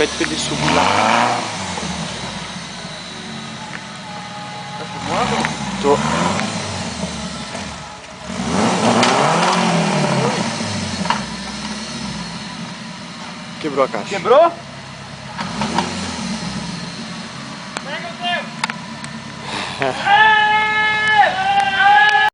Pede pra ele subir lá. Tá filmando? Tô. Quebrou a caixa. Quebrou? Pega o teu!